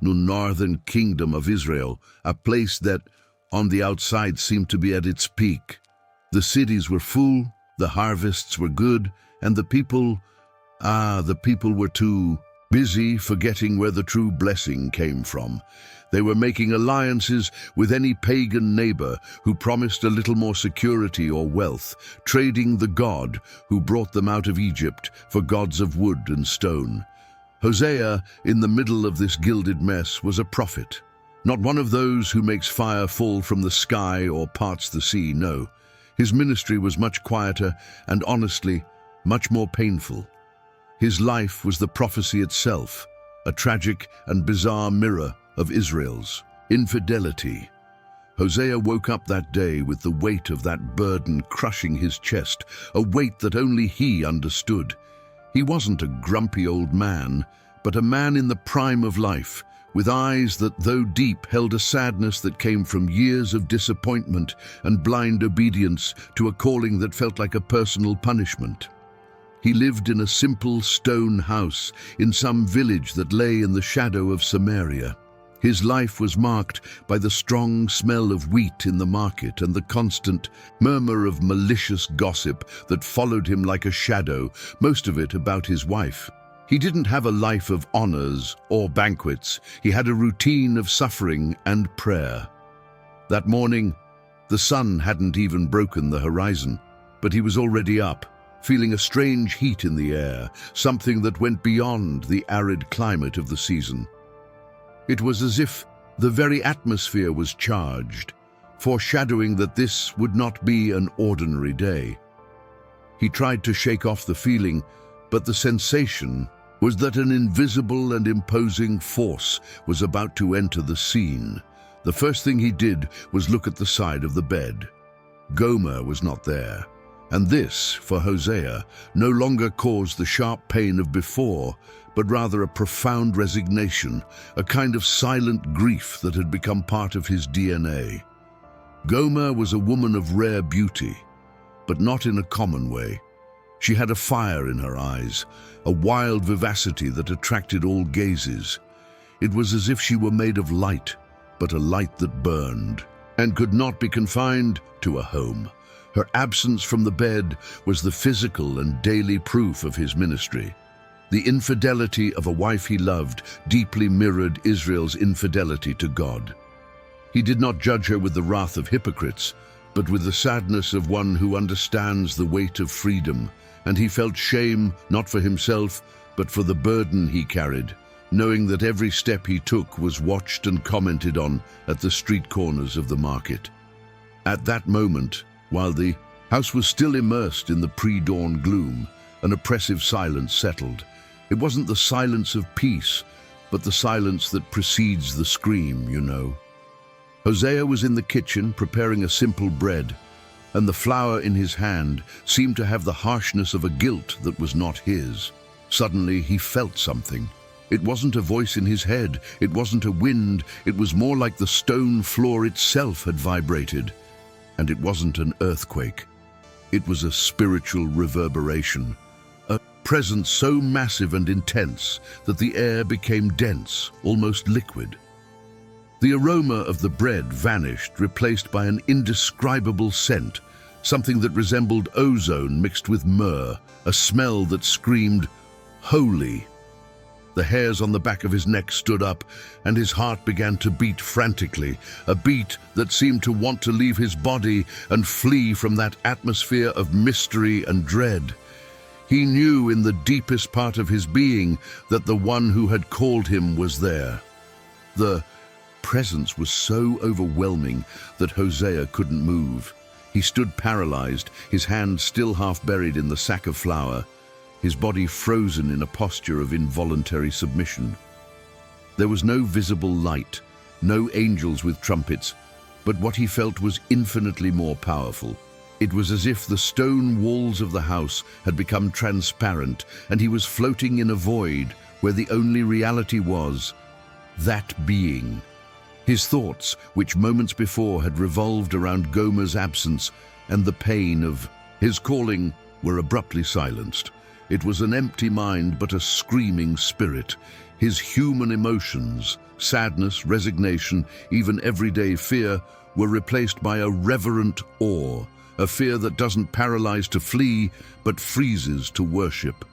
the northern kingdom of Israel, a place that on the outside seemed to be at its peak. The cities were full, the harvests were good, and the people were too busy forgetting where the true blessing came from. They were making alliances with any pagan neighbor who promised a little more security or wealth, trading the God who brought them out of Egypt for gods of wood and stone. Hosea, in the middle of this gilded mess, was a prophet. Not one of those who makes fire fall from the sky or parts the sea, no. His ministry was much quieter and, honestly, much more painful. His life was the prophecy itself, a tragic and bizarre mirror of Israel's infidelity. Hosea woke up that day with the weight of that burden crushing his chest, a weight that only he understood. He wasn't a grumpy old man, but a man in the prime of life, with eyes that, though deep, held a sadness that came from years of disappointment and blind obedience to a calling that felt like a personal punishment. He lived in a simple stone house in some village that lay in the shadow of Samaria. His life was marked by the strong smell of wheat in the market and the constant murmur of malicious gossip that followed him like a shadow, most of it about his wife. He didn't have a life of honors or banquets. He had a routine of suffering and prayer. That morning, the sun hadn't even broken the horizon, but he was already up, feeling a strange heat in the air, something that went beyond the arid climate of the season. It was as if the very atmosphere was charged, foreshadowing that this would not be an ordinary day. He tried to shake off the feeling, but the sensation was that an invisible and imposing force was about to enter the scene. The first thing he did was look at the side of the bed. Gomer was not there, and this, for Hosea, no longer caused the sharp pain of before, but rather a profound resignation, a kind of silent grief that had become part of his DNA. Gomer was a woman of rare beauty, but not in a common way. She had a fire in her eyes, a wild vivacity that attracted all gazes. It was as if she were made of light, but a light that burned, and could not be confined to a home. Her absence from the bed was the physical and daily proof of his ministry. The infidelity of a wife he loved deeply mirrored Israel's infidelity to God. He did not judge her with the wrath of hypocrites, but with the sadness of one who understands the weight of freedom, and he felt shame not for himself, but for the burden he carried, knowing that every step he took was watched and commented on at the street corners of the market. At that moment, while the house was still immersed in the pre-dawn gloom, an oppressive silence settled. It wasn't the silence of peace, but the silence that precedes the scream, you know. Hosea was in the kitchen preparing a simple bread, and the flour in his hand seemed to have the harshness of a guilt that was not his. Suddenly he felt something. It wasn't a voice in his head, it wasn't a wind, it was more like the stone floor itself had vibrated. And it wasn't an earthquake. It was a spiritual reverberation, a presence so massive and intense that the air became dense, almost liquid. The aroma of the bread vanished, replaced by an indescribable scent, something that resembled ozone mixed with myrrh, a smell that screamed, "Holy!" The hairs on the back of his neck stood up, and his heart began to beat frantically, a beat that seemed to want to leave his body and flee from that atmosphere of mystery and dread. He knew in the deepest part of his being that the one who had called him was there. The presence was so overwhelming that Hosea couldn't move. He stood paralyzed, his hand still half buried in the sack of flour, his body frozen in a posture of involuntary submission. There was no visible light, no angels with trumpets, but what he felt was infinitely more powerful. It was as if the stone walls of the house had become transparent, and he was floating in a void where the only reality was that being. His thoughts, which moments before had revolved around Gomer's absence and the pain of his calling, were abruptly silenced. It was an empty mind but a screaming spirit. His human emotions, sadness, resignation, even everyday fear, were replaced by a reverent awe, a fear that doesn't paralyze to flee, but freezes to worship.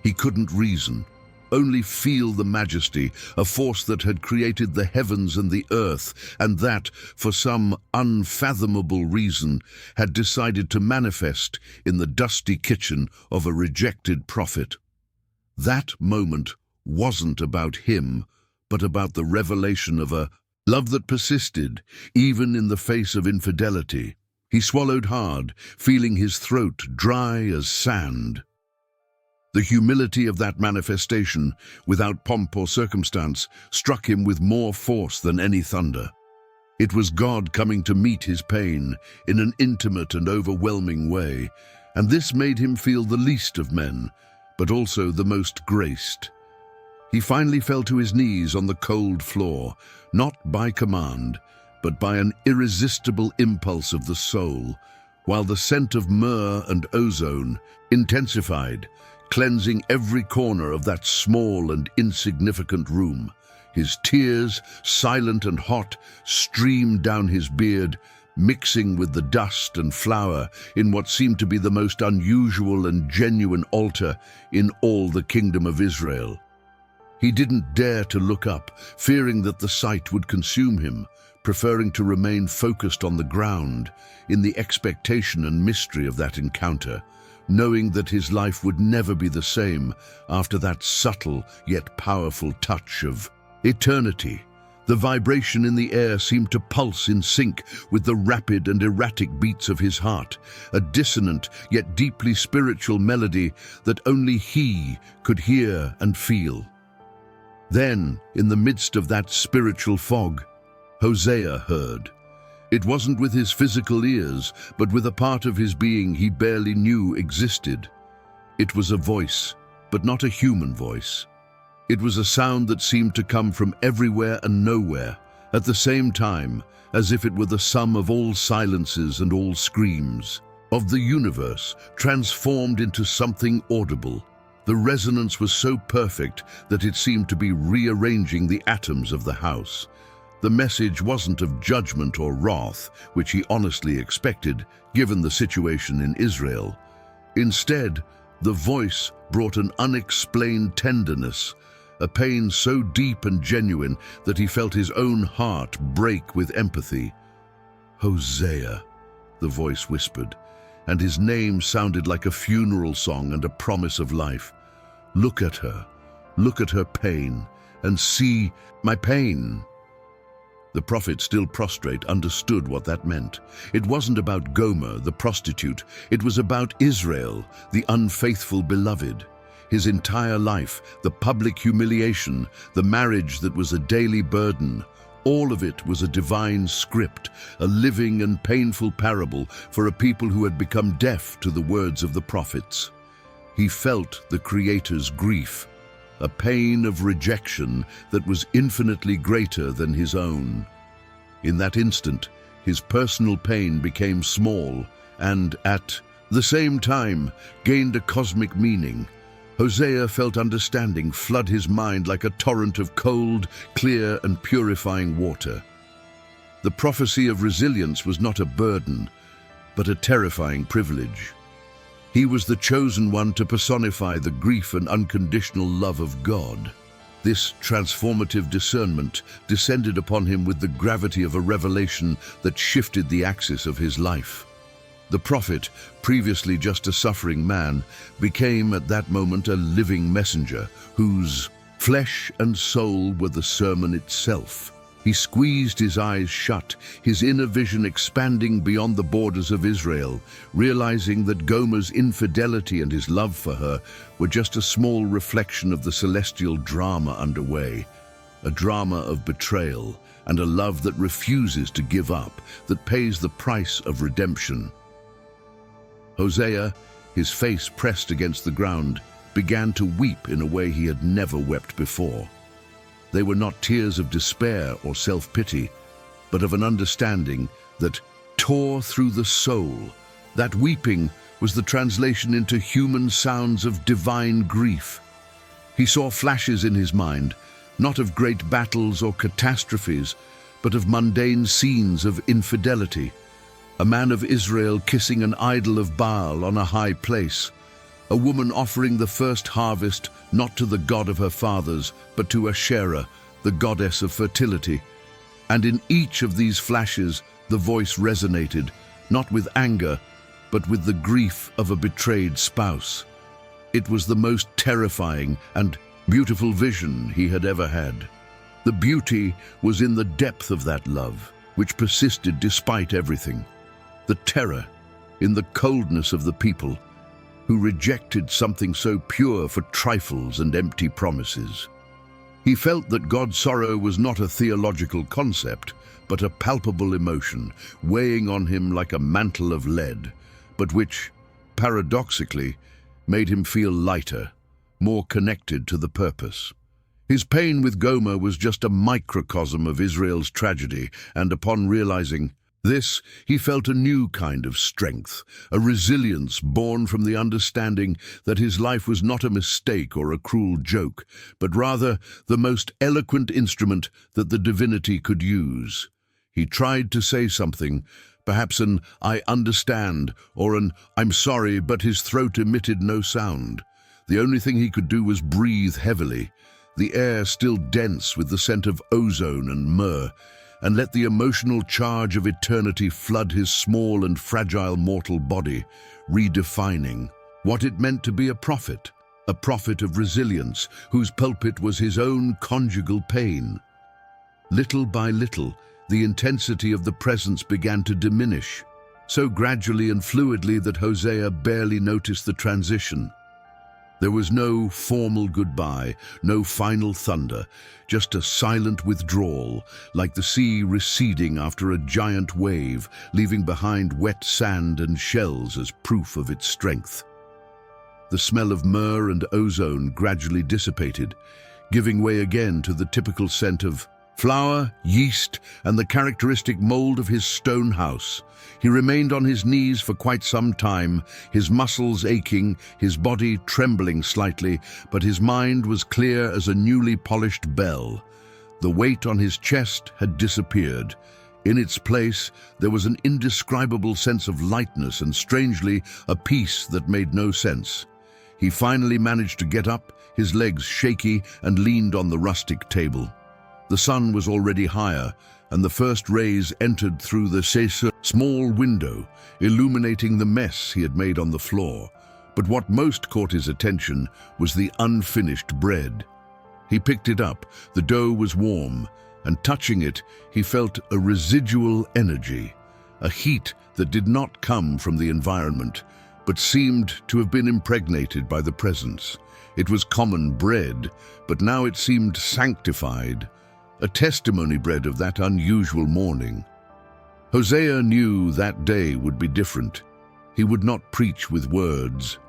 He couldn't reason, only feel the majesty, a force that had created the heavens and the earth, and that, for some unfathomable reason, had decided to manifest in the dusty kitchen of a rejected prophet. That moment wasn't about him, but about the revelation of a love that persisted, even in the face of infidelity. He swallowed hard, feeling his throat dry as sand. The humility of that manifestation, without pomp or circumstance, struck him with more force than any thunder. It was God coming to meet his pain in an intimate and overwhelming way, and this made him feel the least of men, but also the most graced. He finally fell to his knees on the cold floor, not by command, but by an irresistible impulse of the soul, while the scent of myrrh and ozone intensified, cleansing every corner of that small and insignificant room. His tears, silent and hot, streamed down his beard, mixing with the dust and flour in what seemed to be the most unusual and genuine altar in all the kingdom of Israel. He didn't dare to look up, fearing that the sight would consume him, preferring to remain focused on the ground, in the expectation and mystery of that encounter, knowing that his life would never be the same after that subtle yet powerful touch of eternity. The vibration in the air seemed to pulse in sync with the rapid and erratic beats of his heart, a dissonant yet deeply spiritual melody that only he could hear and feel. Then, in the midst of that spiritual fog, Hosea heard. It wasn't with his physical ears, but with a part of his being he barely knew existed. It was a voice, but not a human voice. It was a sound that seemed to come from everywhere and nowhere, at the same time, as if it were the sum of all silences and all screams, of the universe, transformed into something audible. The resonance was so perfect that it seemed to be rearranging the atoms of the house. The message wasn't of judgment or wrath, which he honestly expected, given the situation in Israel. Instead, the voice brought an unexplained tenderness, a pain so deep and genuine that he felt his own heart break with empathy. "Hosea," the voice whispered, and his name sounded like a funeral song and a promise of life. Look at her pain, and see my pain." The prophet, still prostrate, understood what that meant. It wasn't about Gomer, the prostitute. It was about Israel, the unfaithful beloved. His entire life, the public humiliation, the marriage that was a daily burden, all of it was a divine script, a living and painful parable for a people who had become deaf to the words of the prophets. He felt the Creator's grief, a pain of rejection that was infinitely greater than his own. In that instant, his personal pain became small and, at the same time, gained a cosmic meaning. Hosea felt understanding flood his mind like a torrent of cold, clear, and purifying water. The prophecy of resilience was not a burden, but a terrifying privilege. He was the chosen one to personify the grief and unconditional love of God. This transformative discernment descended upon him with the gravity of a revelation that shifted the axis of his life. The prophet, previously just a suffering man, became at that moment a living messenger whose flesh and soul were the sermon itself. He squeezed his eyes shut, his inner vision expanding beyond the borders of Israel, realizing that Gomer's infidelity and his love for her were just a small reflection of the celestial drama underway, a drama of betrayal and a love that refuses to give up, that pays the price of redemption. Hosea, his face pressed against the ground, began to weep in a way he had never wept before. They were not tears of despair or self-pity, but of an understanding that tore through the soul. That weeping was the translation into human sounds of divine grief. He saw flashes in his mind, not of great battles or catastrophes, but of mundane scenes of infidelity. A man of Israel kissing an idol of Baal on a high place. A woman offering the first harvest not to the god of her fathers, but to Asherah, the goddess of fertility. And in each of these flashes, the voice resonated, not with anger, but with the grief of a betrayed spouse. It was the most terrifying and beautiful vision he had ever had. The beauty was in the depth of that love, which persisted despite everything. The terror in the coldness of the people, who rejected something so pure for trifles and empty promises. He felt that God's sorrow was not a theological concept, but a palpable emotion, weighing on him like a mantle of lead, but which, paradoxically, made him feel lighter, more connected to the purpose. His pain with Gomer was just a microcosm of Israel's tragedy, and upon realizing this, he felt a new kind of strength, a resilience born from the understanding that his life was not a mistake or a cruel joke, but rather the most eloquent instrument that the divinity could use. He tried to say something, perhaps an "I understand" or an "I'm sorry," but his throat emitted no sound. The only thing he could do was breathe heavily, the air still dense with the scent of ozone and myrrh, and let the emotional charge of eternity flood his small and fragile mortal body, redefining what it meant to be a prophet of resilience, whose pulpit was his own conjugal pain. Little by little, the intensity of the presence began to diminish, so gradually and fluidly that Hosea barely noticed the transition. There was no formal goodbye, no final thunder, just a silent withdrawal, like the sea receding after a giant wave, leaving behind wet sand and shells as proof of its strength. The smell of myrrh and ozone gradually dissipated, giving way again to the typical scent of flour, yeast, and the characteristic mold of his stone house. He remained on his knees for quite some time, his muscles aching, his body trembling slightly, but his mind was clear as a newly polished bell. The weight on his chest had disappeared. In its place, there was an indescribable sense of lightness and, strangely, a peace that made no sense. He finally managed to get up, his legs shaky, and leaned on the rustic table. The sun was already higher, and the first rays entered through the small window, illuminating the mess he had made on the floor. But what most caught his attention was the unfinished bread. He picked it up. The dough was warm, and touching it, he felt a residual energy, a heat that did not come from the environment, but seemed to have been impregnated by the presence. It was common bread, but now it seemed sanctified, a testimony bread of that unusual morning. Hosea knew that day would be different. He would not preach with words,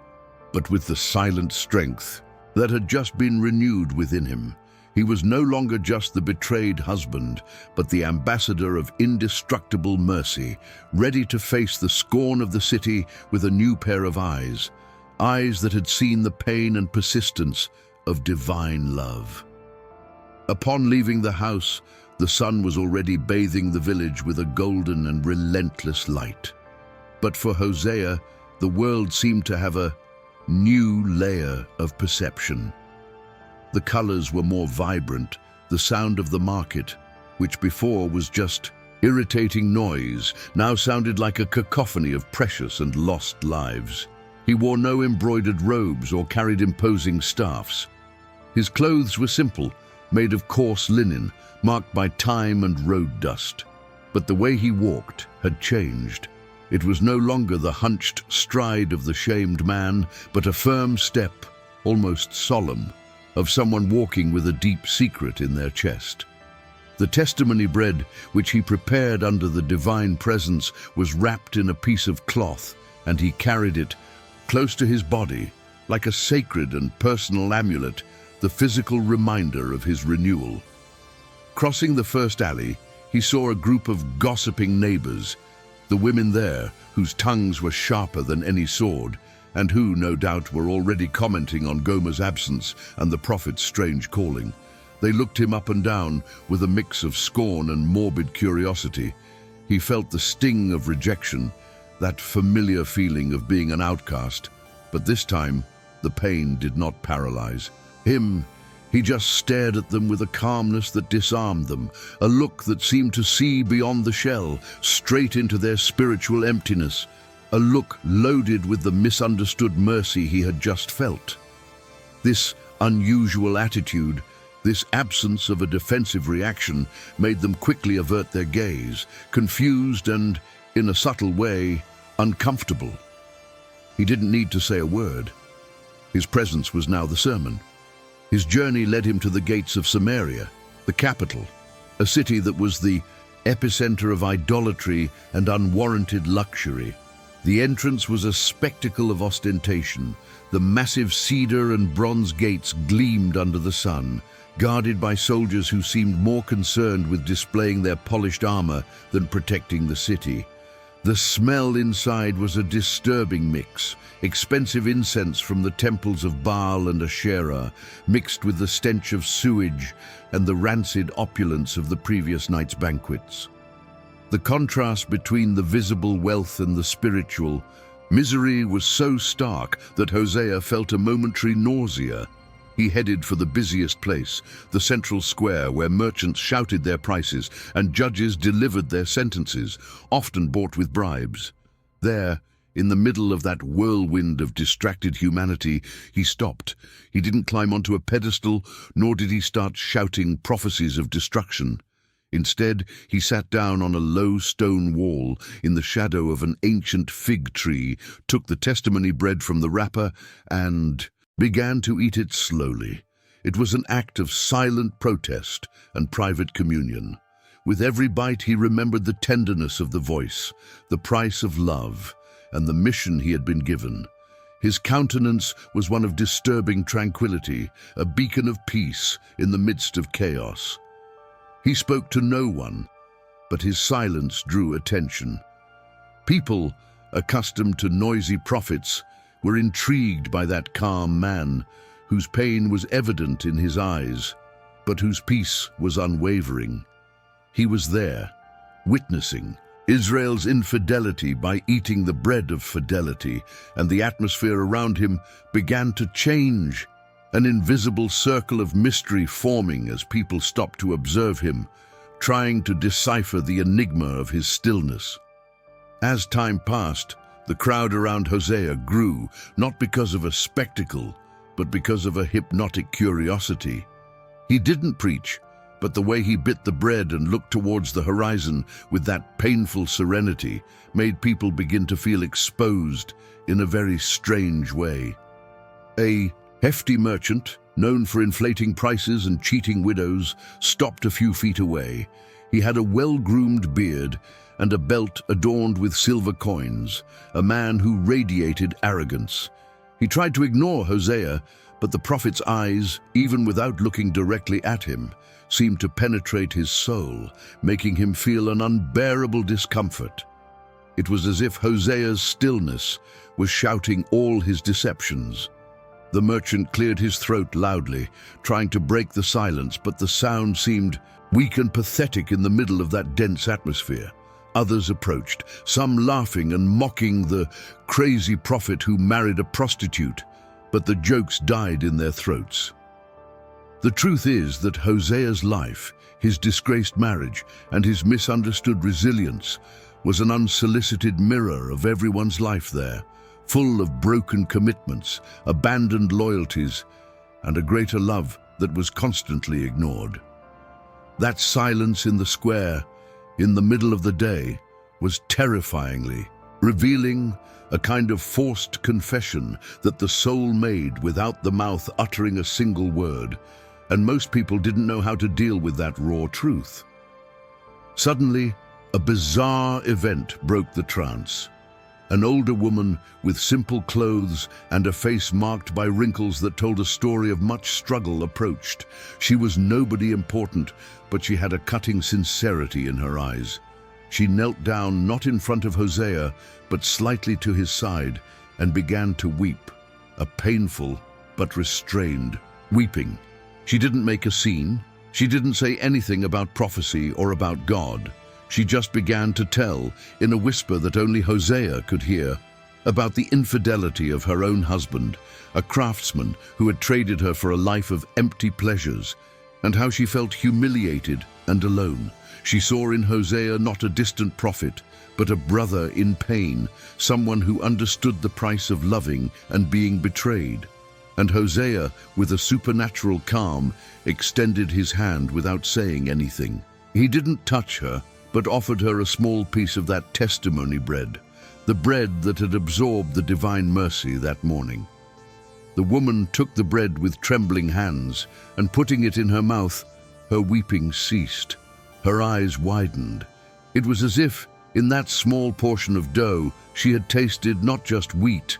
but with the silent strength that had just been renewed within him. He was no longer just the betrayed husband, but the ambassador of indestructible mercy, ready to face the scorn of the city with a new pair of eyes, eyes that had seen the pain and persistence of divine love. Upon leaving the house, the sun was already bathing the village with a golden and relentless light. But for Hosea, the world seemed to have a new layer of perception. The colors were more vibrant, the sound of the market, which before was just irritating noise, now sounded like a cacophony of precious and lost lives. He wore no embroidered robes or carried imposing staffs. His clothes were simple, made of coarse linen, marked by time and road dust. But the way he walked had changed. It was no longer the hunched stride of the shamed man, but a firm step, almost solemn, of someone walking with a deep secret in their chest. The testimony bread, which he prepared under the divine presence, was wrapped in a piece of cloth, and he carried it close to his body, like a sacred and personal amulet, the physical reminder of his renewal. Crossing the first alley, he saw a group of gossiping neighbors. The women there, whose tongues were sharper than any sword, and who, no doubt, were already commenting on Gomer's absence and the prophet's strange calling. They looked him up and down with a mix of scorn and morbid curiosity. He felt the sting of rejection, that familiar feeling of being an outcast. But this time, the pain did not paralyze him. He just stared at them with a calmness that disarmed them, a look that seemed to see beyond the shell, straight into their spiritual emptiness, a look loaded with the misunderstood mercy he had just felt. This unusual attitude, this absence of a defensive reaction, made them quickly avert their gaze, confused and, in a subtle way, uncomfortable. He didn't need to say a word. His presence was now the sermon. His journey led him to the gates of Samaria, the capital, a city that was the epicenter of idolatry and unwarranted luxury. The entrance was a spectacle of ostentation. The massive cedar and bronze gates gleamed under the sun, guarded by soldiers who seemed more concerned with displaying their polished armor than protecting the city. The smell inside was a disturbing mix, expensive incense from the temples of Baal and Asherah, mixed with the stench of sewage and the rancid opulence of the previous night's banquets. The contrast between the visible wealth and the spiritual misery was so stark that Hosea felt a momentary nausea. He headed for the busiest place, the central square where merchants shouted their prices and judges delivered their sentences, often bought with bribes. There, in the middle of that whirlwind of distracted humanity, he stopped. He didn't climb onto a pedestal, nor did he start shouting prophecies of destruction. Instead, he sat down on a low stone wall in the shadow of an ancient fig tree, took the testimony bread from the wrapper, and began to eat it slowly. It was an act of silent protest and private communion. With every bite he remembered the tenderness of the voice, the price of love, and the mission he had been given. His countenance was one of disturbing tranquility, a beacon of peace in the midst of chaos. He spoke to no one, but his silence drew attention. People, accustomed to noisy prophets, were intrigued by that calm man, whose pain was evident in his eyes, but whose peace was unwavering. He was there, witnessing Israel's infidelity by eating the bread of fidelity, and the atmosphere around him began to change, an invisible circle of mystery forming as people stopped to observe him, trying to decipher the enigma of his stillness. As time passed, the crowd around Hosea grew, not because of a spectacle, but because of a hypnotic curiosity. He didn't preach, but the way he bit the bread and looked towards the horizon with that painful serenity made people begin to feel exposed in a very strange way. A hefty merchant, known for inflating prices and cheating widows, stopped a few feet away. He had a well-groomed beard and a belt adorned with silver coins, a man who radiated arrogance. He tried to ignore Hosea, but the prophet's eyes, even without looking directly at him, seemed to penetrate his soul, making him feel an unbearable discomfort. It was as if Hosea's stillness was shouting all his deceptions. The merchant cleared his throat loudly, trying to break the silence, but the sound seemed weak and pathetic in the middle of that dense atmosphere. Others approached, some laughing and mocking the crazy prophet who married a prostitute, but the jokes died in their throats. The truth is that Hosea's life, his disgraced marriage, and his misunderstood resilience was an unsolicited mirror of everyone's life there, full of broken commitments, abandoned loyalties, and a greater love that was constantly ignored. That silence in the square, in the middle of the day, was terrifyingly revealing, a kind of forced confession that the soul made without the mouth uttering a single word, and most people didn't know how to deal with that raw truth. Suddenly, a bizarre event broke the trance. An older woman with simple clothes and a face marked by wrinkles that told a story of much struggle approached. She was nobody important, but she had a cutting sincerity in her eyes. She knelt down not in front of Hosea, but slightly to his side, and began to weep, a painful but restrained weeping. She didn't make a scene. She didn't say anything about prophecy or about God. She just began to tell, in a whisper that only Hosea could hear, about the infidelity of her own husband, a craftsman who had traded her for a life of empty pleasures, and how she felt humiliated and alone. She saw in Hosea not a distant prophet, but a brother in pain, someone who understood the price of loving and being betrayed. And Hosea, with a supernatural calm, extended his hand without saying anything. He didn't touch her, but offered her a small piece of that testimony bread, the bread that had absorbed the divine mercy that morning. The woman took the bread with trembling hands, and putting it in her mouth, her weeping ceased. Her eyes widened. It was as if, in that small portion of dough, she had tasted not just wheat,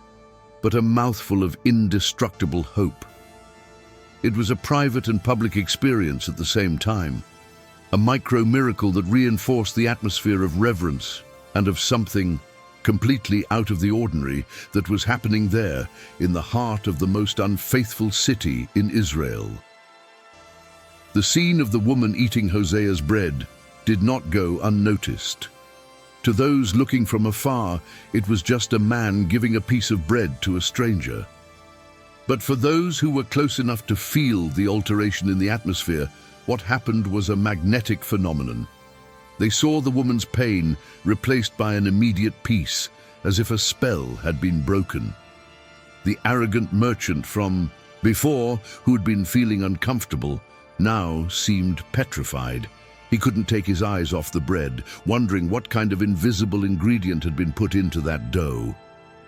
but a mouthful of indestructible hope. It was a private and public experience at the same time, a micro-miracle that reinforced the atmosphere of reverence and of something completely out of the ordinary that was happening there in the heart of the most unfaithful city in Israel. The scene of the woman eating Hosea's bread did not go unnoticed. To those looking from afar, it was just a man giving a piece of bread to a stranger. But for those who were close enough to feel the alteration in the atmosphere, what happened was a magnetic phenomenon. They saw the woman's pain replaced by an immediate peace, as if a spell had been broken. The arrogant merchant from before, who had been feeling uncomfortable, now seemed petrified. He couldn't take his eyes off the bread, wondering what kind of invisible ingredient had been put into that dough.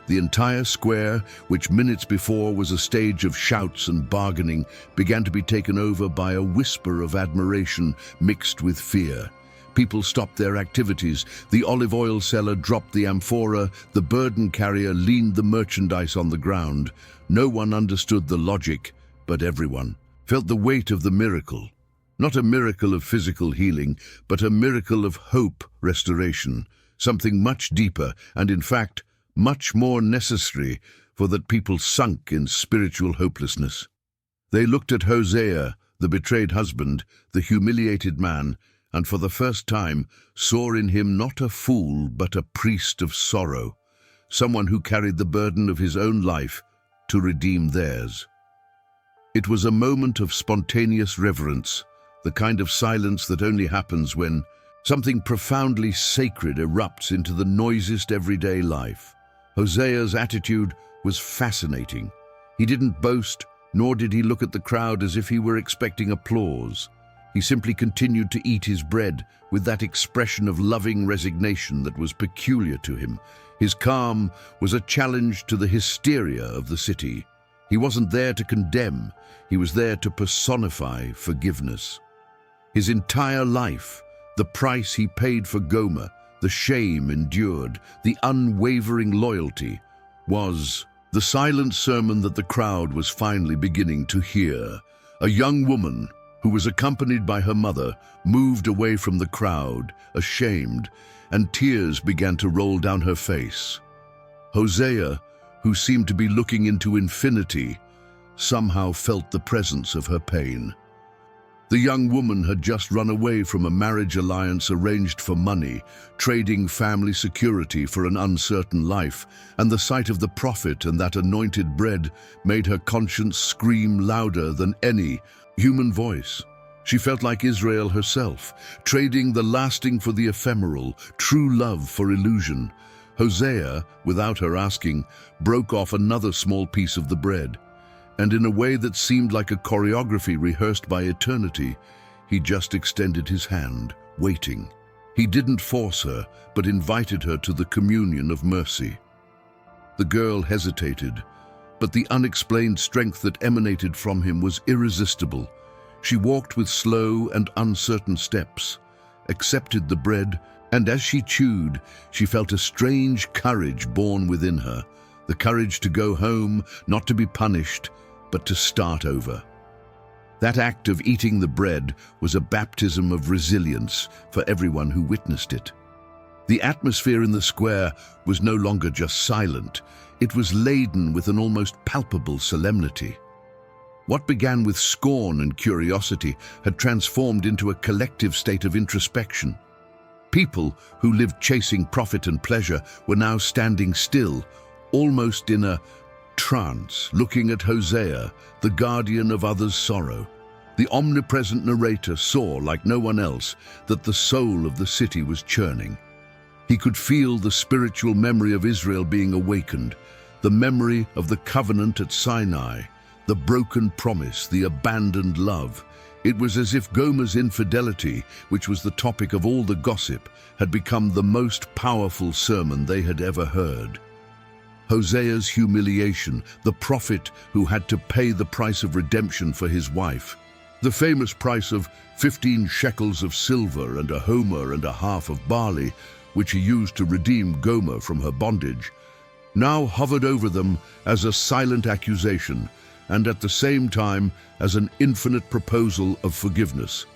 The entire square, which minutes before was a stage of shouts and bargaining, began to be taken over by a whisper of admiration mixed with fear. People stopped their activities. The olive oil seller dropped the amphora. The burden carrier leaned the merchandise on the ground. No one understood the logic, but everyone felt the weight of the miracle. Not a miracle of physical healing, but a miracle of hope restoration, something much deeper and, in fact, much more necessary, for that people sunk in spiritual hopelessness. They looked at Hosea, the betrayed husband, the humiliated man, and for the first time saw in him not a fool but a priest of sorrow, someone who carried the burden of his own life to redeem theirs. It was a moment of spontaneous reverence, the kind of silence that only happens when something profoundly sacred erupts into the noisiest everyday life. Hosea's attitude was fascinating. He didn't boast, nor did he look at the crowd as if he were expecting applause. He simply continued to eat his bread with that expression of loving resignation that was peculiar to him. His calm was a challenge to the hysteria of the city. He wasn't there to condemn, he was there to personify forgiveness. His entire life, the price he paid for Gomer, the shame endured, the unwavering loyalty, was the silent sermon that the crowd was finally beginning to hear. A young woman, who was accompanied by her mother, moved away from the crowd, ashamed, and tears began to roll down her face. Hosea, who seemed to be looking into infinity, somehow felt the presence of her pain. The young woman had just run away from a marriage alliance arranged for money, trading family security for an uncertain life, and the sight of the prophet and that anointed bread made her conscience scream louder than any human voice. She felt like Israel herself, trading the lasting for the ephemeral, true love for illusion. Hosea, without her asking, broke off another small piece of the bread. And in a way that seemed like a choreography rehearsed by eternity, he just extended his hand, waiting. He didn't force her, but invited her to the communion of mercy. The girl hesitated, but the unexplained strength that emanated from him was irresistible. She walked with slow and uncertain steps, accepted the bread, and as she chewed, she felt a strange courage born within her, the courage to go home, not to be punished, but to start over. That act of eating the bread was a baptism of resilience for everyone who witnessed it. The atmosphere in the square was no longer just silent. It was laden with an almost palpable solemnity. What began with scorn and curiosity had transformed into a collective state of introspection. People who lived chasing profit and pleasure were now standing still, almost in a trance, looking at Hosea, the guardian of others' sorrow. The omnipresent narrator saw, like no one else, that the soul of the city was churning. He could feel the spiritual memory of Israel being awakened, the memory of the covenant at Sinai, the broken promise, the abandoned love. It was as if Gomer's infidelity, which was the topic of all the gossip, had become the most powerful sermon they had ever heard. Hosea's humiliation, the prophet who had to pay the price of redemption for his wife, the famous price of 15 shekels of silver and a homer and a half of barley, which he used to redeem Gomer from her bondage, now hovered over them as a silent accusation and at the same time as an infinite proposal of forgiveness.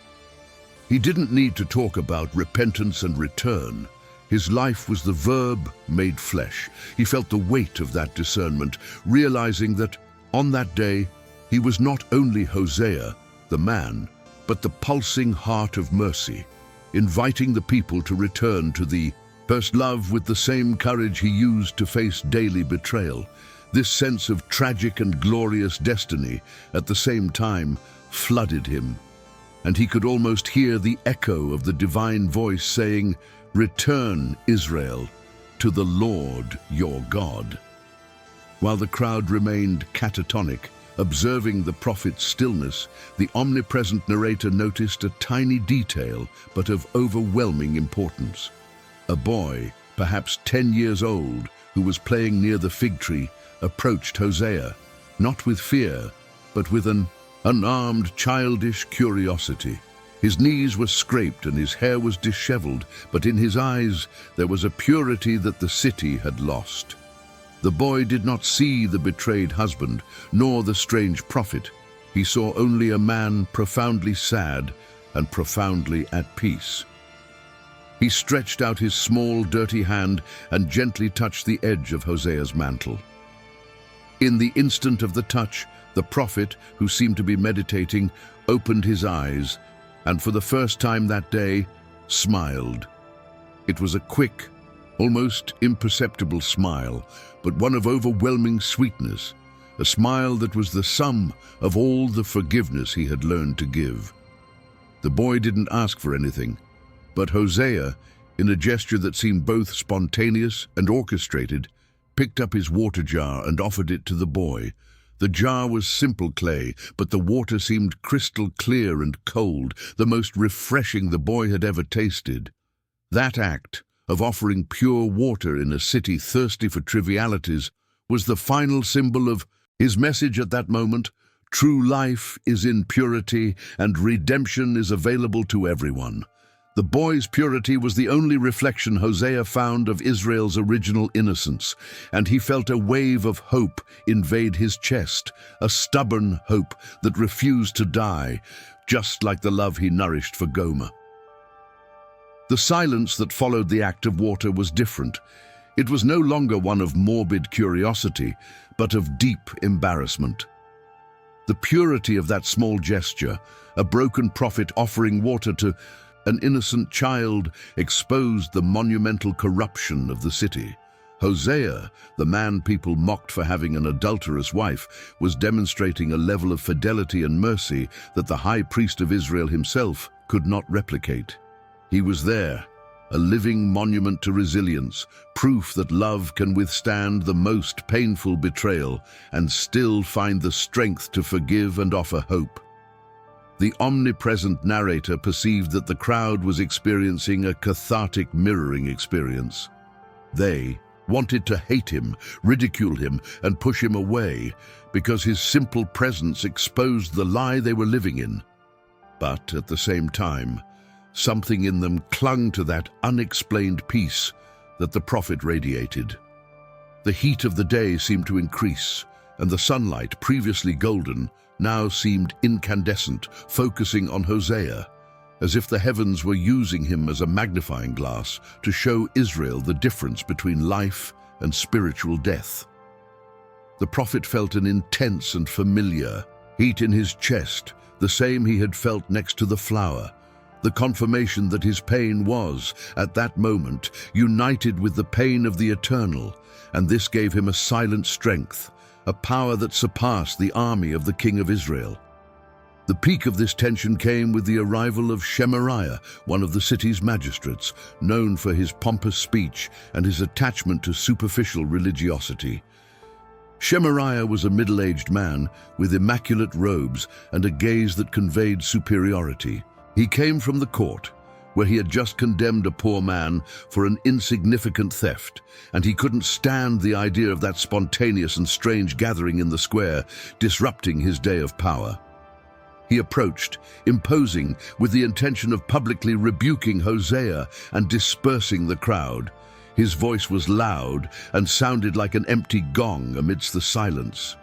He didn't need to talk about repentance and return. His life was the verb made flesh. He felt the weight of that discernment, realizing that on that day he was not only Hosea, the man, but the pulsing heart of mercy, inviting the people to return to the first love with the same courage he used to face daily betrayal. This sense of tragic and glorious destiny at the same time flooded him, and he could almost hear the echo of the divine voice saying, "Return, Israel, to the Lord your God." While the crowd remained catatonic, observing the prophet's stillness, the omnipresent narrator noticed a tiny detail, but of overwhelming importance. A boy, perhaps 10 years old, who was playing near the fig tree, approached Hosea, not with fear, but with an unarmed, childish curiosity. His knees were scraped and his hair was disheveled, but in his eyes there was a purity that the city had lost. The boy did not see the betrayed husband, nor the strange prophet. He saw only a man profoundly sad and profoundly at peace. He stretched out his small, dirty hand and gently touched the edge of Hosea's mantle. In the instant of the touch, the prophet, who seemed to be meditating, opened his eyes, and for the first time that day, smiled. It was a quick, almost imperceptible smile, but one of overwhelming sweetness, a smile that was the sum of all the forgiveness he had learned to give. The boy didn't ask for anything, but Hosea, in a gesture that seemed both spontaneous and orchestrated, picked up his water jar and offered it to the boy. The jar was simple clay, but the water seemed crystal clear and cold, the most refreshing the boy had ever tasted. That act of offering pure water in a city thirsty for trivialities was the final symbol of his message at that moment. True life is in purity, and redemption is available to everyone. The boy's purity was the only reflection Hosea found of Israel's original innocence, and he felt a wave of hope invade his chest, a stubborn hope that refused to die, just like the love he nourished for Gomer. The silence that followed the act of water was different. It was no longer one of morbid curiosity, but of deep embarrassment. The purity of that small gesture, a broken prophet offering water to an innocent child, exposed the monumental corruption of the city. Hosea, the man people mocked for having an adulterous wife, was demonstrating a level of fidelity and mercy that the high priest of Israel himself could not replicate. He was there, a living monument to resilience, proof that love can withstand the most painful betrayal and still find the strength to forgive and offer hope. The omnipresent narrator perceived that the crowd was experiencing a cathartic mirroring experience. They wanted to hate him, ridicule him, and push him away because his simple presence exposed the lie they were living in. But at the same time, something in them clung to that unexplained peace that the prophet radiated. The heat of the day seemed to increase, and the sunlight, previously golden, now seemed incandescent, focusing on Hosea. as if the heavens were using him as a magnifying glass to show Israel the difference between life and spiritual death. The prophet felt an intense and familiar heat in his chest, the same he had felt next to the flower, the confirmation that his pain was, at that moment, united with the pain of the eternal, and this gave him a silent strength, a power that surpassed the army of the king of Israel. The peak of this tension came with the arrival of Samaria, one of the city's magistrates, known for his pompous speech and his attachment to superficial religiosity. Samaria was a middle-aged man with immaculate robes and a gaze that conveyed superiority. He came from the court, where he had just condemned a poor man for an insignificant theft, and he couldn't stand the idea of that spontaneous and strange gathering in the square, disrupting his day of power. He approached, imposing, with the intention of publicly rebuking Hosea and dispersing the crowd. His voice was loud and sounded like an empty gong amidst the silence.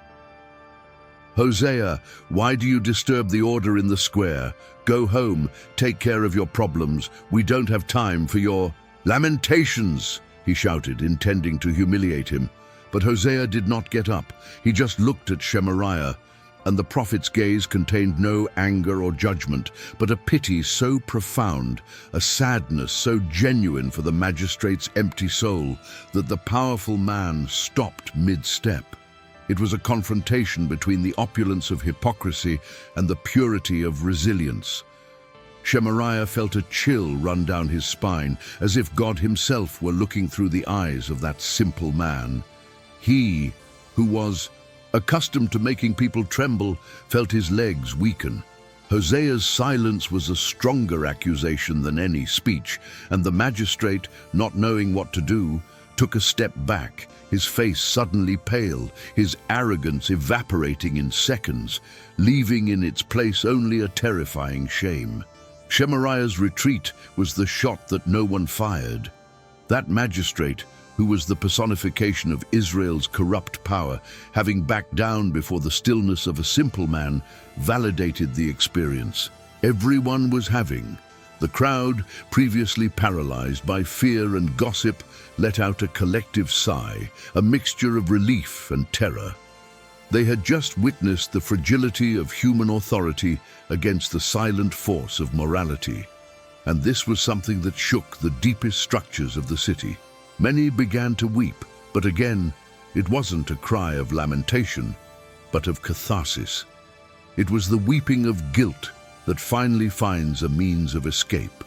"Hosea, why do you disturb the order in the square? Go home, take care of your problems. We don't have time for your lamentations," he shouted, intending to humiliate him. But Hosea did not get up. He just looked at Samaria, and the prophet's gaze contained no anger or judgment, but a pity so profound, a sadness so genuine for the magistrate's empty soul, that the powerful man stopped mid-step. It was a confrontation between the opulence of hypocrisy and the purity of resilience. Samaria felt a chill run down his spine, as if God himself were looking through the eyes of that simple man. He, who was accustomed to making people tremble, felt his legs weaken. Hosea's silence was a stronger accusation than any speech, and the magistrate, not knowing what to do, took a step back, his face suddenly pale, his arrogance evaporating in seconds, leaving in its place only a terrifying shame. Samaria's retreat was the shot that no one fired. That magistrate, who was the personification of Israel's corrupt power, having backed down before the stillness of a simple man, validated the experience everyone was having. The crowd, previously paralyzed by fear and gossip, let out a collective sigh, a mixture of relief and terror. They had just witnessed the fragility of human authority against the silent force of morality, and this was something that shook the deepest structures of the city. Many began to weep, but again, it wasn't a cry of lamentation, but of catharsis. It was the weeping of guilt that finally finds a means of escape,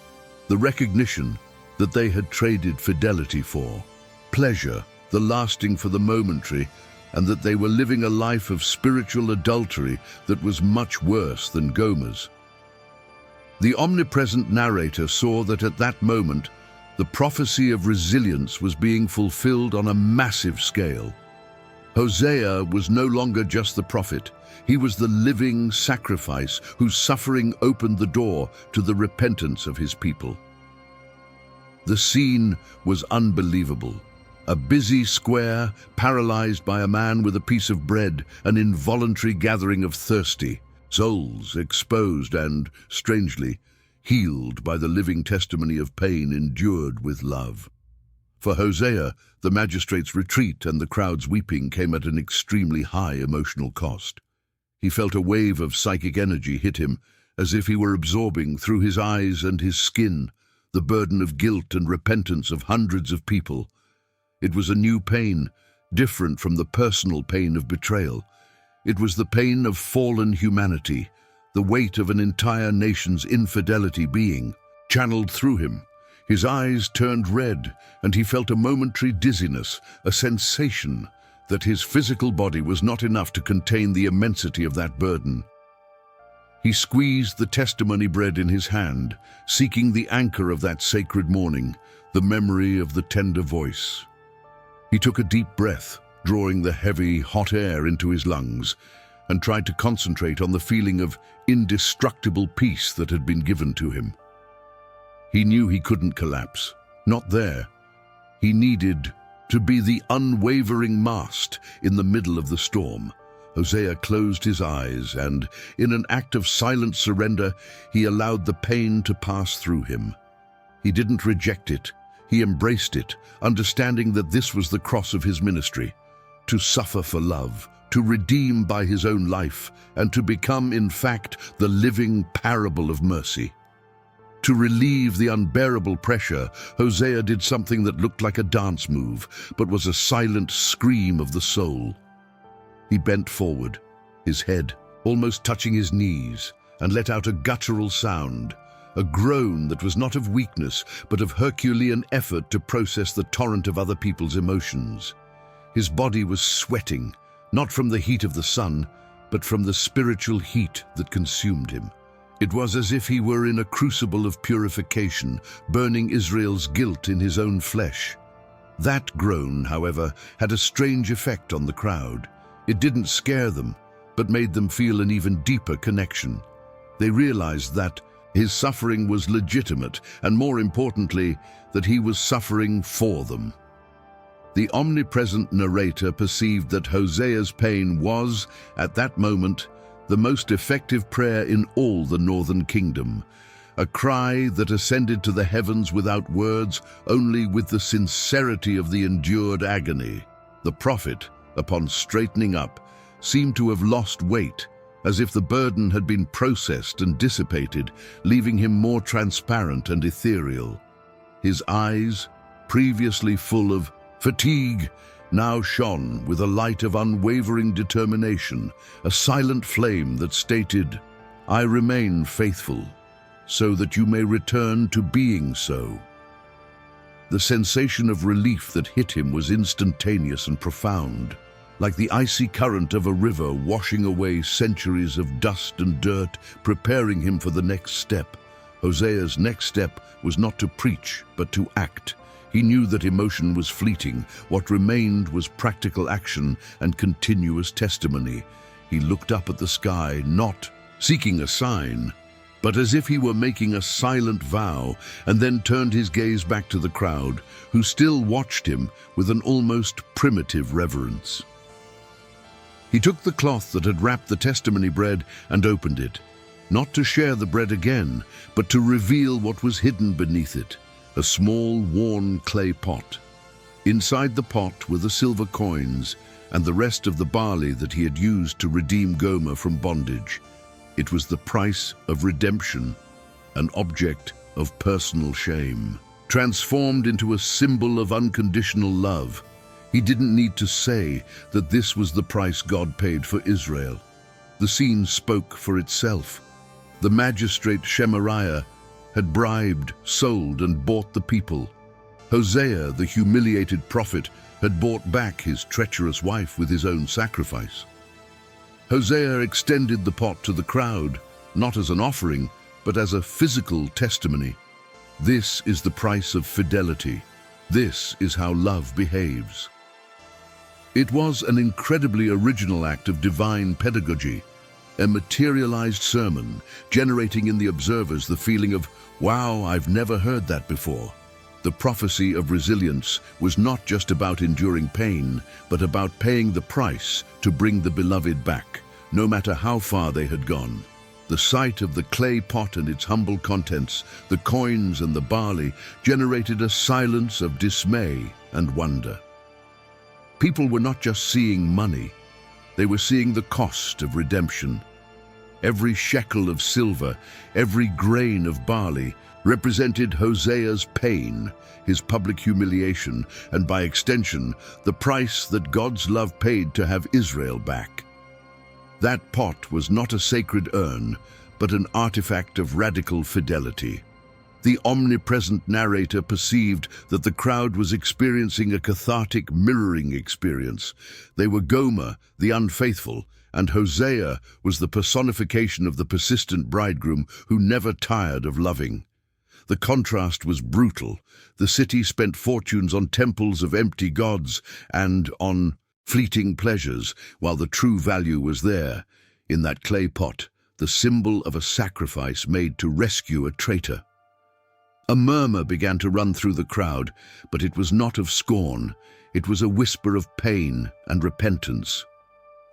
the recognition that they had traded fidelity for pleasure, the lasting for the momentary, and that they were living a life of spiritual adultery that was much worse than Gomer's. The omnipresent narrator saw that at that moment, the prophecy of resilience was being fulfilled on a massive scale. Hosea was no longer just the prophet. He was the living sacrifice whose suffering opened the door to the repentance of his people. The scene was unbelievable. A busy square, paralyzed by a man with a piece of bread, an involuntary gathering of thirsty souls exposed and, strangely, healed by the living testimony of pain endured with love. For Hosea, the magistrate's retreat and the crowd's weeping came at an extremely high emotional cost. He felt a wave of psychic energy hit him, as if he were absorbing through his eyes and his skin the burden of guilt and repentance of hundreds of people. It was a new pain, different from the personal pain of betrayal. It was the pain of fallen humanity, the weight of an entire nation's infidelity being channeled through him. His eyes turned red, and he felt a momentary dizziness, a sensation that his physical body was not enough to contain the immensity of that burden. He squeezed the testimony bread in his hand, seeking the anchor of that sacred morning, the memory of the tender voice. He took a deep breath, drawing the heavy, hot air into his lungs, and tried to concentrate on the feeling of indestructible peace that had been given to him. He knew he couldn't collapse. Not there. He needed to be the unwavering mast in the middle of the storm, Hosea closed his eyes and, in an act of silent surrender, he allowed the pain to pass through him. He didn't reject it. He embraced it, understanding that this was the cross of his ministry: to suffer for love, to redeem by his own life, and to become, in fact, the living parable of mercy. To relieve the unbearable pressure, Hosea did something that looked like a dance move, but was a silent scream of the soul. He bent forward, his head almost touching his knees, and let out a guttural sound, a groan that was not of weakness, but of Herculean effort to process the torrent of other people's emotions. His body was sweating, not from the heat of the sun, but from the spiritual heat that consumed him. It was as if he were in a crucible of purification, burning Israel's guilt in his own flesh. That groan, however, had a strange effect on the crowd. It didn't scare them, but made them feel an even deeper connection. They realized that his suffering was legitimate, and more importantly, that he was suffering for them. The omnipresent narrator perceived that Hosea's pain was, at that moment, the most effective prayer in all the northern kingdom, a cry that ascended to the heavens without words, only with the sincerity of the endured agony. The prophet, upon straightening up, seemed to have lost weight, as if the burden had been processed and dissipated, leaving him more transparent and ethereal. His eyes, previously full of fatigue, now shone with a light of unwavering determination, a silent flame that stated, "I remain faithful, so that you may return to being so." The sensation of relief that hit him was instantaneous and profound, like the icy current of a river washing away centuries of dust and dirt, preparing him for the next step. Hosea's next step was not to preach, but to act. He knew that emotion was fleeting. What remained was practical action and continuous testimony. He looked up at the sky, not seeking a sign, but as if he were making a silent vow, and then turned his gaze back to the crowd, who still watched him with an almost primitive reverence. He took the cloth that had wrapped the testimony bread and opened it, not to share the bread again, but to reveal what was hidden beneath it, a small, worn clay pot. Inside the pot were the silver coins and the rest of the barley that he had used to redeem Gomer from bondage. It was the price of redemption, an object of personal shame, transformed into a symbol of unconditional love. He didn't need to say that this was the price God paid for Israel. The scene spoke for itself. The magistrate Samaria had bribed, sold, and bought the people. Hosea, the humiliated prophet, had bought back his treacherous wife with his own sacrifice. Hosea extended the pot to the crowd, not as an offering, but as a physical testimony. This is the price of fidelity. This is how love behaves. It was an incredibly original act of divine pedagogy, a materialized sermon, generating in the observers the feeling of, "Wow, I've never heard that before." The prophecy of resilience was not just about enduring pain, but about paying the price to bring the beloved back, no matter how far they had gone. The sight of the clay pot and its humble contents, the coins and the barley, generated a silence of dismay and wonder. People were not just seeing money, they were seeing the cost of redemption. Every shekel of silver, every grain of barley, represented Hosea's pain, his public humiliation, and by extension, the price that God's love paid to have Israel back. That pot was not a sacred urn, but an artifact of radical fidelity. The omnipresent narrator perceived that the crowd was experiencing a cathartic mirroring experience. They were Gomer, the unfaithful, and Hosea was the personification of the persistent bridegroom who never tired of loving. The contrast was brutal. The city spent fortunes on temples of empty gods and on fleeting pleasures, while the true value was there, in that clay pot, the symbol of a sacrifice made to rescue a traitor. A murmur began to run through the crowd, but it was not of scorn. It was a whisper of pain and repentance.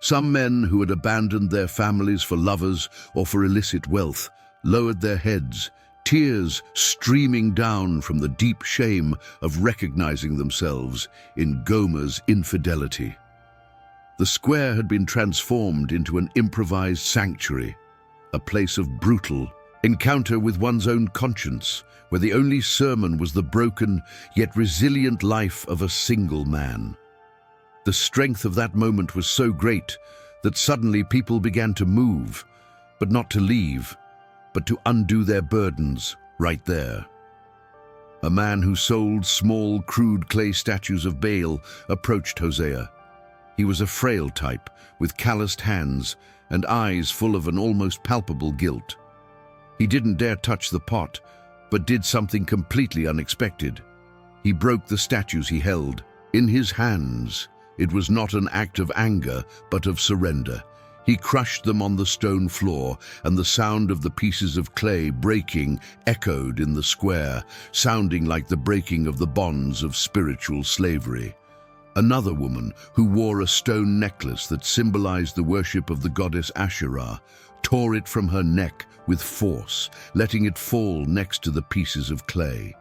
Some men who had abandoned their families for lovers or for illicit wealth lowered their heads, tears streaming down from the deep shame of recognizing themselves in Gomer's infidelity. The square had been transformed into an improvised sanctuary, a place of brutal encounter with one's own conscience, where the only sermon was the broken yet resilient life of a single man. The strength of that moment was so great that suddenly people began to move, but not to leave, but to undo their burdens right there. A man who sold small, crude clay statues of Baal approached Hosea. He was a frail type, with calloused hands and eyes full of an almost palpable guilt. He didn't dare touch the pot, but did something completely unexpected. He broke the statues he held in his hands. It was not an act of anger, but of surrender. He crushed them on the stone floor, and the sound of the pieces of clay breaking echoed in the square, sounding like the breaking of the bonds of spiritual slavery. Another woman, who wore a stone necklace that symbolized the worship of the goddess Asherah, tore it from her neck with force, letting it fall next to the pieces of clay.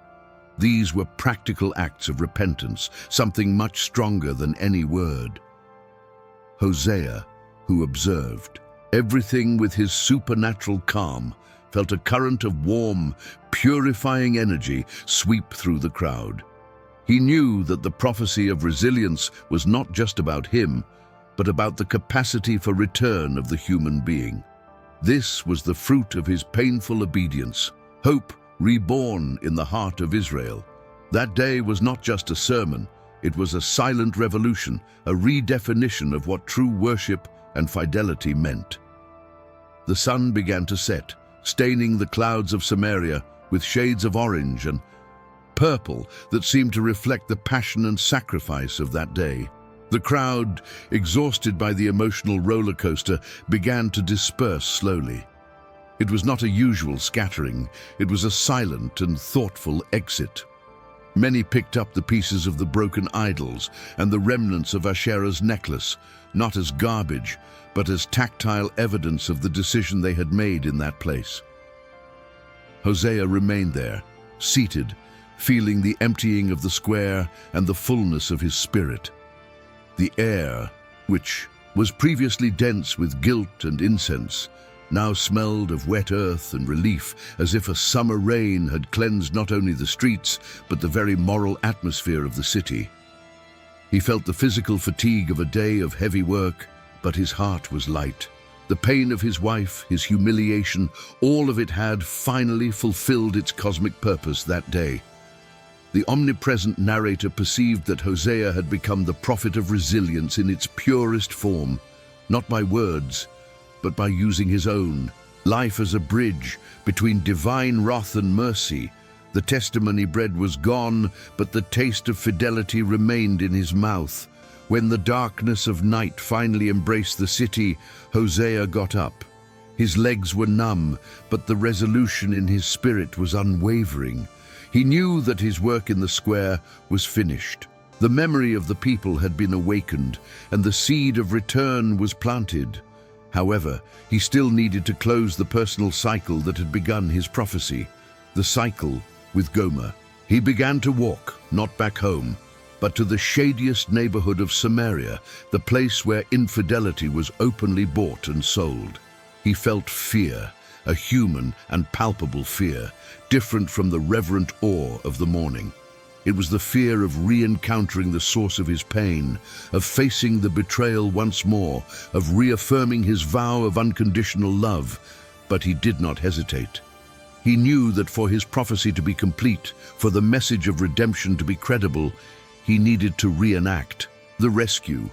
These were practical acts of repentance, something much stronger than any word. Hosea, who observed everything with his supernatural calm, felt a current of warm, purifying energy sweep through the crowd. He knew that the prophecy of resilience was not just about him, but about the capacity for return of the human being. This was the fruit of his painful obedience, hope reborn in the heart of Israel. That day was not just a sermon, it was a silent revolution, a redefinition of what true worship and fidelity meant. The sun began to set, staining the clouds of Samaria with shades of orange and purple that seemed to reflect the passion and sacrifice of that day. The crowd, exhausted by the emotional roller coaster, began to disperse slowly. It was not a usual scattering, it was a silent and thoughtful exit. Many picked up the pieces of the broken idols and the remnants of Asherah's necklace, not as garbage, but as tactile evidence of the decision they had made in that place. Hosea remained there, seated, feeling the emptying of the square and the fullness of his spirit. The air, which was previously dense with guilt and incense, now smelled of wet earth and relief, as if a summer rain had cleansed not only the streets, but the very moral atmosphere of the city. He felt the physical fatigue of a day of heavy work, but his heart was light. The pain of his wife, his humiliation, all of it had finally fulfilled its cosmic purpose that day. The omnipresent narrator perceived that Hosea had become the prophet of resilience in its purest form, not by words, but by using his own life as a bridge between divine wrath and mercy. The testimony bread was gone, but the taste of fidelity remained in his mouth. When the darkness of night finally embraced the city, Hosea got up. His legs were numb, but the resolution in his spirit was unwavering. He knew that his work in the square was finished. The memory of the people had been awakened, and the seed of return was planted. However, he still needed to close the personal cycle that had begun his prophecy, the cycle with Gomer. He began to walk, not back home, but to the shadiest neighborhood of Samaria, the place where infidelity was openly bought and sold. He felt fear, a human and palpable fear, different from the reverent awe of the morning. It was the fear of re-encountering the source of his pain, of facing the betrayal once more, of reaffirming his vow of unconditional love. But he did not hesitate. He knew that for his prophecy to be complete, for the message of redemption to be credible, he needed to reenact the rescue.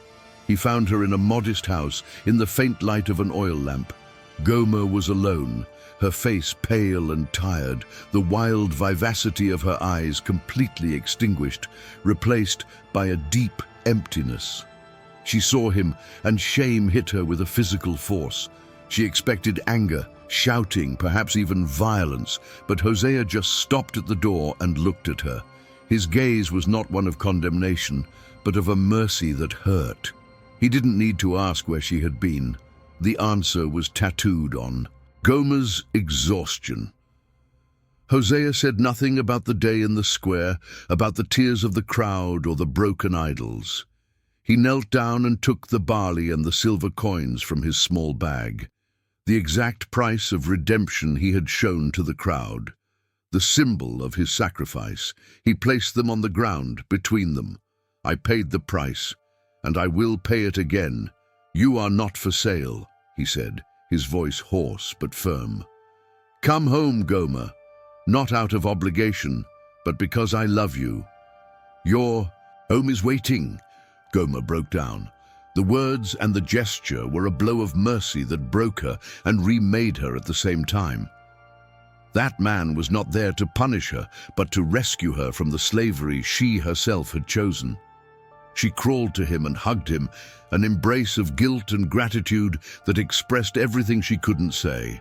He found her in a modest house, in the faint light of an oil lamp. Gomer was alone, her face pale and tired, the wild vivacity of her eyes completely extinguished, replaced by a deep emptiness. She saw him, and shame hit her with a physical force. She expected anger, shouting, perhaps even violence, but Hosea just stopped at the door and looked at her. His gaze was not one of condemnation, but of a mercy that hurt. He didn't need to ask where she had been. The answer was tattooed on Gomer's exhaustion. Hosea said nothing about the day in the square, about the tears of the crowd or the broken idols. He knelt down and took the barley and the silver coins from his small bag, the exact price of redemption he had shown to the crowd, the symbol of his sacrifice. He placed them on the ground between them. I paid the price, and I will pay it again. You are not for sale, he said, his voice hoarse but firm. Come home, Gomer, not out of obligation, but because I love you. Your home is waiting. Gomer broke down. The words and the gesture were a blow of mercy that broke her and remade her at the same time. That man was not there to punish her, but to rescue her from the slavery she herself had chosen. She crawled to him and hugged him, an embrace of guilt and gratitude that expressed everything she couldn't say.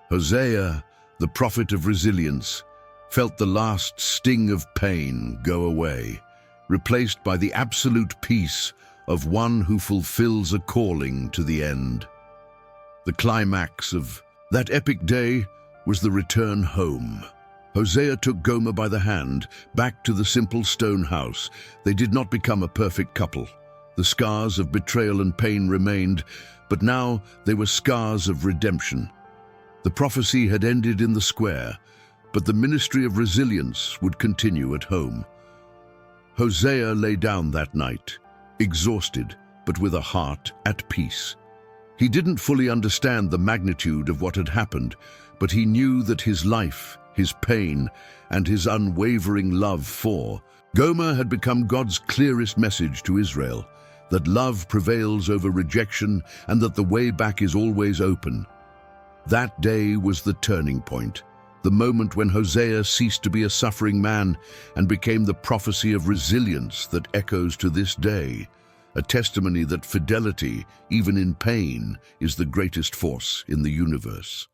Hosea, the prophet of resilience, felt the last sting of pain go away, replaced by the absolute peace of one who fulfills a calling to the end. The climax of that epic day was the return home. Hosea took Gomer by the hand, back to the simple stone house. They did not become a perfect couple. The scars of betrayal and pain remained, but now they were scars of redemption. The prophecy had ended in the square, but the ministry of resilience would continue at home. Hosea lay down that night, exhausted, but with a heart at peace. He didn't fully understand the magnitude of what had happened, but he knew that his life, his pain, and his unwavering love for Gomer had become God's clearest message to Israel, that love prevails over rejection and that the way back is always open. That day was the turning point, the moment when Hosea ceased to be a suffering man and became the prophecy of resilience that echoes to this day, a testimony that fidelity, even in pain, is the greatest force in the universe.